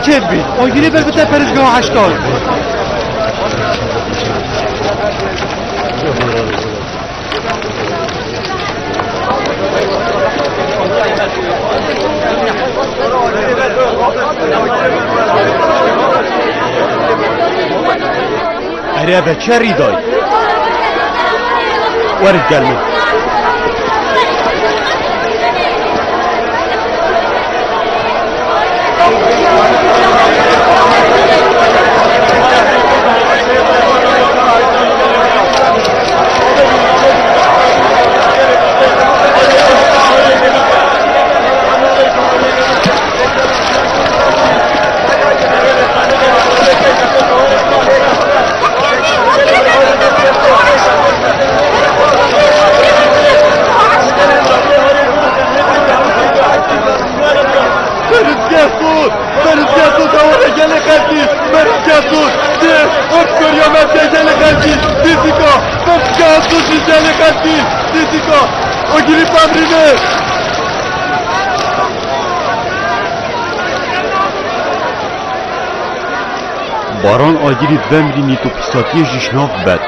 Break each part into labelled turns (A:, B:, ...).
A: چه بی آگیری بر بته پرزگاه 80
B: اره بچه ریدای ورد گلمه باران آگیری بمرینی تو پساتی جشناف بد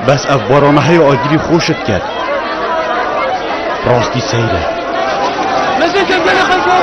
B: بس اف بارانه های آگیری خوشت کرد راستی سیره
A: نزدیک گل خلقی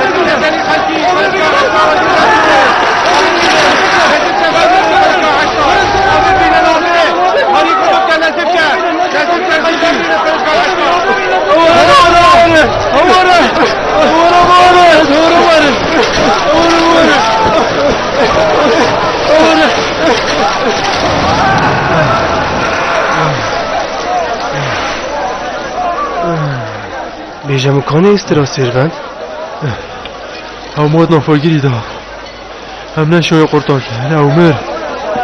A: بیجا مکانه استرا سیروند همود نفاگیری دا هم نشوی قرطا کرد اومر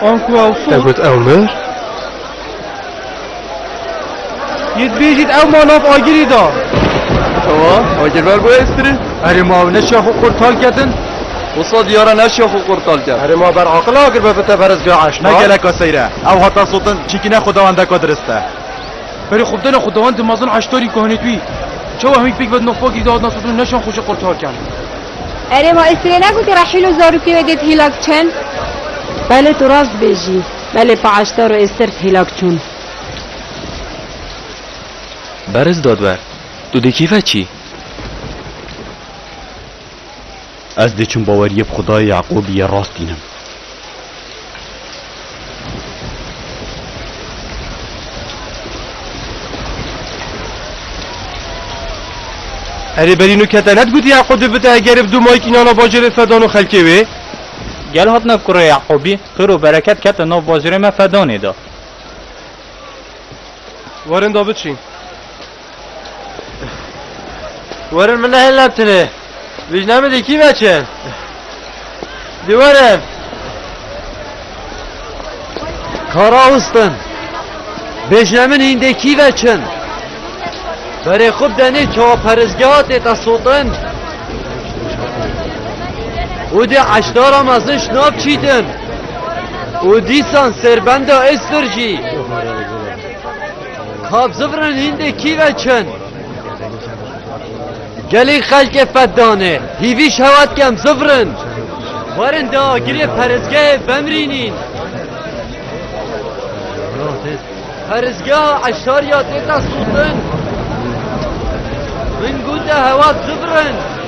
A: آنکو اوسو تگوت اومر ید بیجید او ماناف آگیری دا توا آگیر بر بو استری اره ما نشوی خو قرطال کردن وصاد یارا نشوی خو قرطال کرد اره ما بر عقل آگر بفته برزگاه عشنا
B: نگلک سیره او حتی صوتن چیکینه خداونده که درسته
A: برای خوددن خداوند مازن عشتاری کهانی توی چه همی پیک بد نفاقی داد نصدون نشان خوش قرطار کرد
C: اره ما استری نگوتی رحیل و زاروکی ودید هیلاک چن
D: بله تو راست بیجی بله پا عشتار و استرت هیلاک چون
E: برز دادور تو دکیفه چی؟
B: از دیچون باوری خدای یعقوبی راستینم
A: اره برینو کتنت گوتی یعقوب بده اگر دو مایک اینانا باجر فدانو خلکه وی
F: گل هات نفکر یعقوبی خیر و برکت کت ناف باجر ما فدانه دا
A: وارن دا بچین
G: وارن من هل نبتنه بیش نمیده کی بچن دیوارم کارا هستن بیش نمین اینده کی بچن برای خوب دنی چوا پرزگاهات تا سوطن او دی عشدارم ازش ناب چیدن او دیسان سربند استرجی کاب زفرن هنده کی بچن گلی خلق فدانه هیوی شواد کم زفرن وارن دا گری پرزگاه بمرینین پرزگاه عشدار یاد تا سوطن من قلت هواك زفرا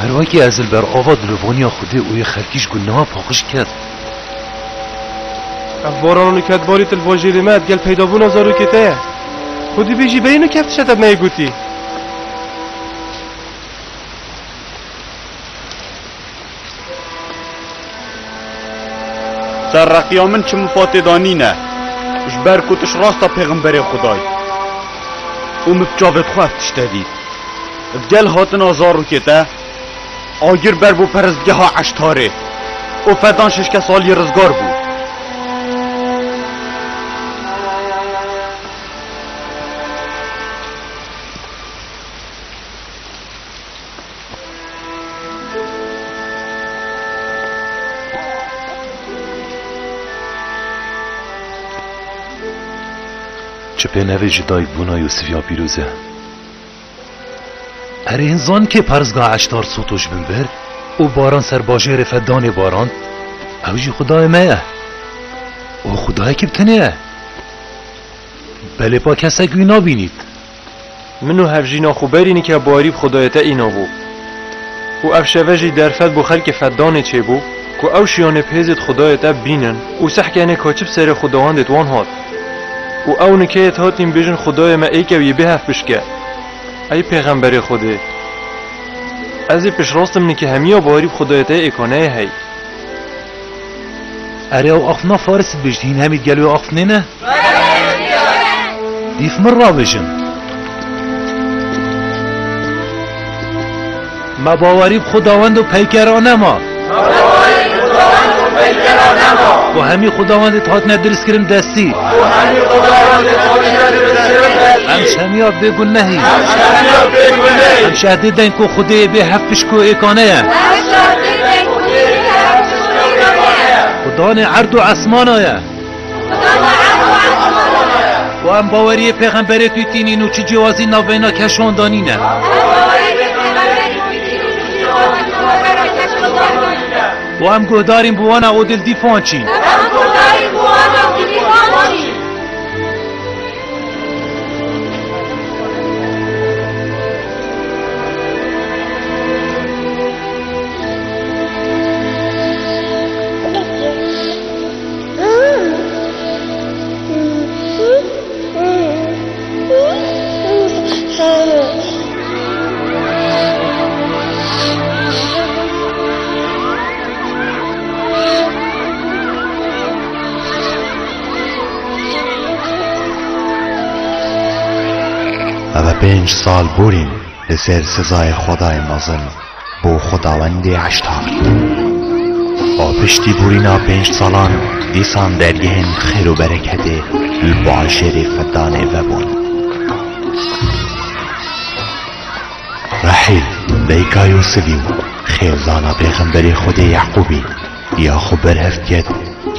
H: هر وکی از البر آوا دلوانی خوده اوی خلکیش گناه پاقش کرد.
A: افبارانو کت باری تلواجی لمد گل پیدا بون ازارو کته خودی بیجی برینو کفتش تب میگوتی
B: سر رقیامن من چه مفاتدانی نه جبر کتش راستا پیغمبر خدای او مبجابت خواهد تشتدید گل هاتن ازارو کته آگر بر بو پرزگه ها عشتاره او فدان 6 سالی رزگار بود.
H: چه به نوی جدای بونا یوسفیا پیروزه اره انزان که پرزگاه عشتار سوتوش بنبر او باران سر باجه رفدان باران اوجی خدای مایه او خدای که بتنه بله پا کسا گوی نبینید
A: منو هفجینا خوبرینی که باریب خدایتا اینا بو و افشوجی درفت بو خلق فدانه چه بو که او شیانه پیزت خدایتا بینن و سحکنه کاچب سر خداواندت وان هات و او نکیت هاتیم بیجن خدای ما ای که وی بهف بشکه ای پیغمبر خوده ازی پیش راستم نی که همیا باریب خدایتا ایکانه هی
H: اره او اخفنا فارس بجدین همید گلو اخفنه نه؟ دیف من را بجن ما باوریب خداوند و پیکرانه ما و همی خداوند تات ندرس کرن دستی همش همیا بگو نهی هم شهدیدن که خدای به حفش کو ایکانه خدان عرض و عصمانه و هم باوری پیغمبر توی تینین و چی جوازی نوینا کشاندانینه و هم گهداریم بوانا او دل دیفان چین
I: و 5 سال بوریم لسر سزای خدای مازن بو خداوند عشتار و پشتی بورینا 5 سالان دیسان درگهن خیر و برکت الباشر فدانه و بون رحیل دیکا یوسفی خیزانا پیغمبر خود یعقوبی یا خبر هفتید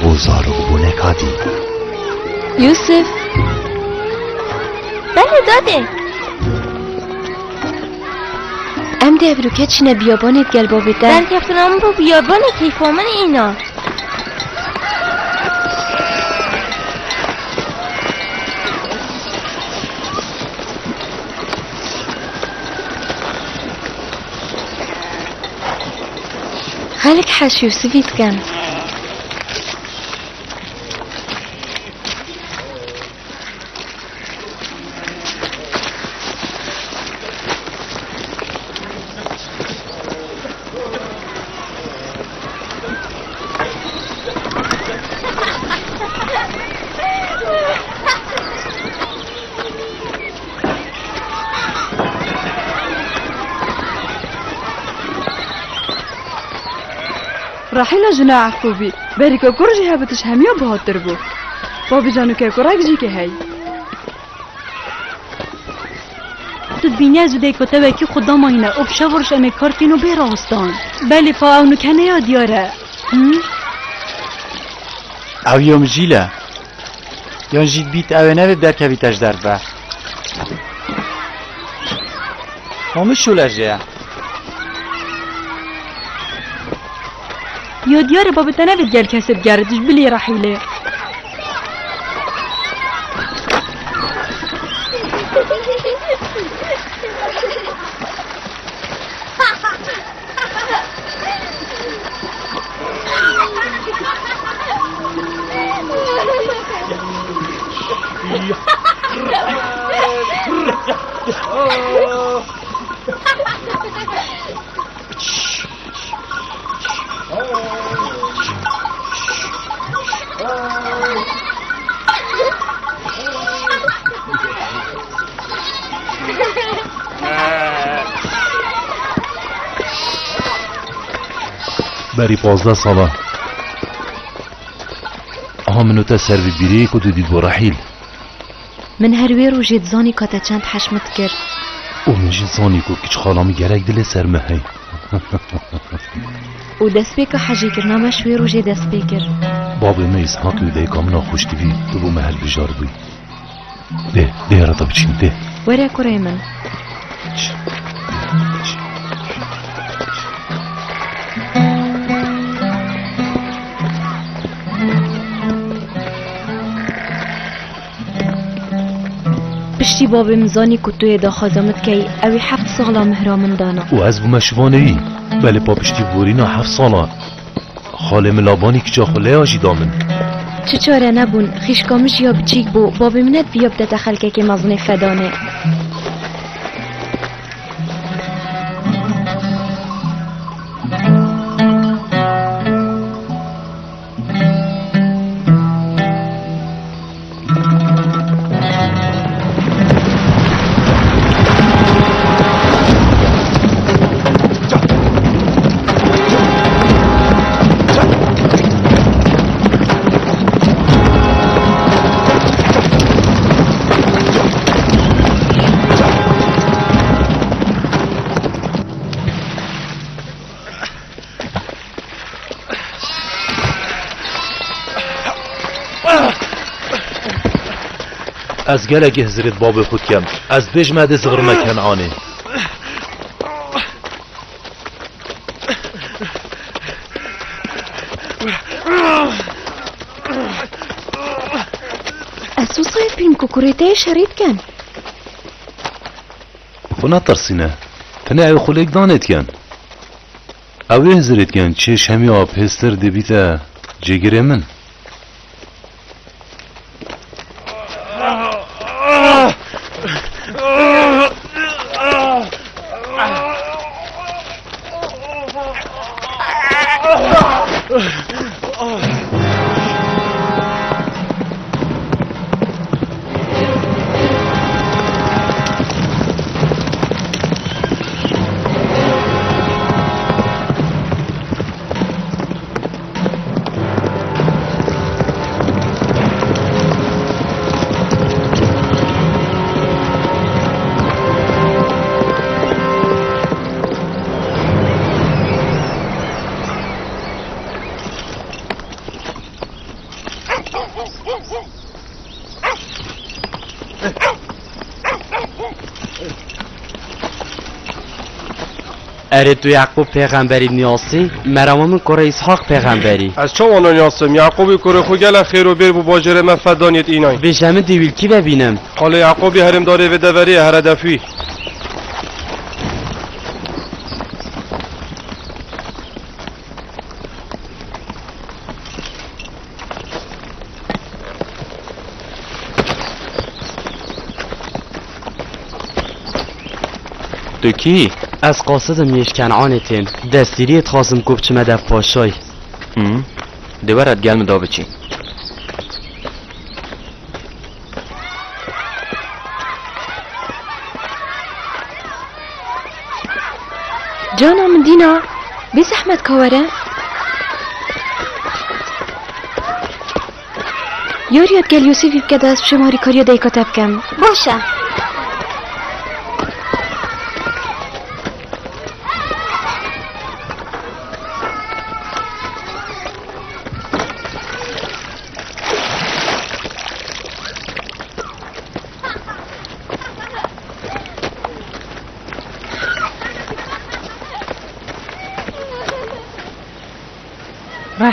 I: و زارو بونه کادی
C: یوسف بله داده ام ده ابروکت چینه بیابانت گل با بیده در کفتنام با بیابان کیفامن اینا خالك حاش يوسف يتكن
J: راحيلا جنا عقوبي باريكا كورجي هابتش هميا بهاتر بو بابي جانو كي كوراك جيكي هاي
D: تدبينيا زودي كتبه كي خدام هنا او بشاورش اني كارتينو بيراستان بلي فا او نكنه يا دياره
F: او يوم جيلا يون جيت بيت او نوه دركه بيتش دربه همش شو لرجه
D: یا دیار بابا تنوید گل کسب گردش بلی رحیله
H: بری 15 ساله منو تا سروی بیری که دید با رحیل
C: من هروی رو جد زانی که تا چند حشمت کرد
H: و من جد زانی که کچ خالامی گرک دل سرمه هی
C: و دست بکا حجی کرنا ما شوی رو جد دست بکر
H: باب میز حاکی و ده کامنا خوش دیوی تو بو محل بجار بوی ده را تا بچین ده
C: وره کرای من پشتی بابی مزانی که توی دا خازمت که اوی 7 ساله مهرامن دانا
H: و از بو مشوانه ای بله پا پشتی بورینا 7 ساله خاله ملابانی که جا خاله آجی دامن
C: چه چاره نبون خیشکامش یا بچیک بو بابی منت بیاب ده خلکه که مزنه فدانه
H: از گلک هزرت باب خود کم از بجمد صغر مکن آنه
C: اسو صاحب فیلم کوکوریته شرید کن
H: خونا ترسینه تنه او خلیک دانت کن او هزرت کن چه همی آب هستر دبیتا جگره من
G: اره تو یعقوب پیغمبری نیاسی مرامون کره اسحاق پیغمبری
A: از چه وانا نیاستم یعقوبی کره خو گل خیر و بیر بو باجره من فدانیت اینای
G: به جمع دیویل کی ببینم
A: حالا یعقوبی هرم داره و دوری هر دفی
E: تو کی؟
G: از قاصدم یش کنعانتین دستیریت خواستم کوبچه مدف پاشای
E: دوبارت گلم دا بچین
C: جانا من دینا بیس احمد کواره یاریت گل یوسفی بکده از شماری کاریا دی کتب کم باشه
D: راح